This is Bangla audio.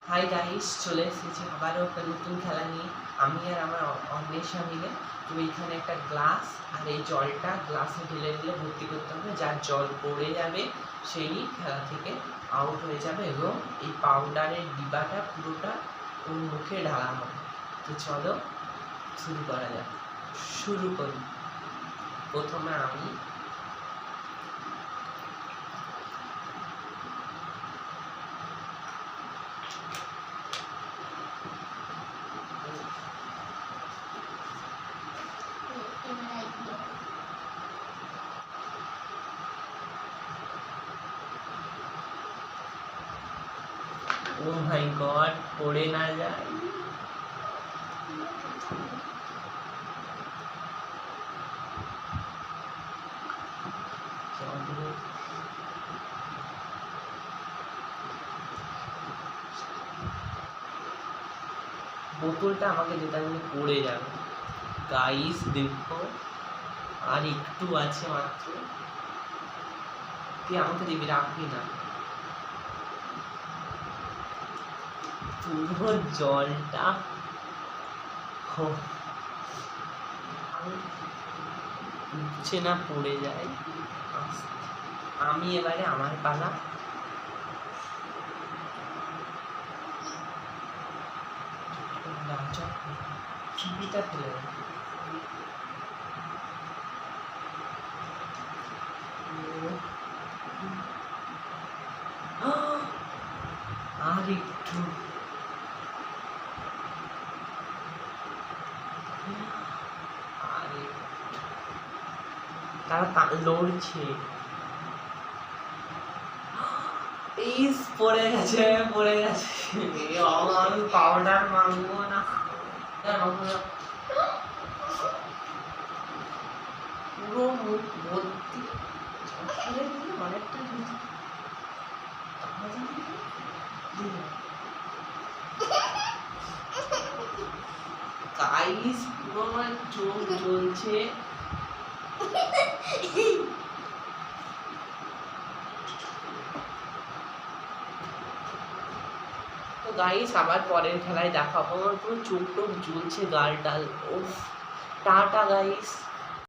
হাই গাইস, চলে এসেছি আবারও একটা নতুন খেলা নিয়ে। আমি আর আমার অন্বেষা মিলে। তো এইখানে একটা গ্লাস, আর এই জলটা গ্লাসে ঢেলে ঢেলে ভর্তি করতে হবে। যার জল পড়ে যাবে সেই খেলা থেকে আউট হয়ে যাবে, এবং এই পাউডারের ডিবাটা পুরোটা ওর মুখে ঢালা হবে। তো চলো শুরু করা যাক। শুরু করি। প্রথমে আমি ও মাই গড, পড়ে না যায়। বোতলটা আমাকে যেটা নিয়ে পড়ে যাবে। গাইস দেখো, আর একটু আছে মাত্র। তুই আমাকে দিবি, রাখবি না। পুরো জলটা উঠছে না, পড়ে যায়। আমি এবারে আমার পালা। চিবিটা ফেলে আর একটু। তারা লড়ছে। পড়ে গেছে, পড়ে গেছে। আমি পাউডার মাখবো না। পুরো মুখ ভর্তি অনেকটা। গাইস পুরো আমার চোখ জ্বলছে। তো গাইস আবার পরের খেলায় দেখা হবে। আমার পুরো চোখ টোক জ্বলছে, গাল টাল। ওফ, টাটা গাইস।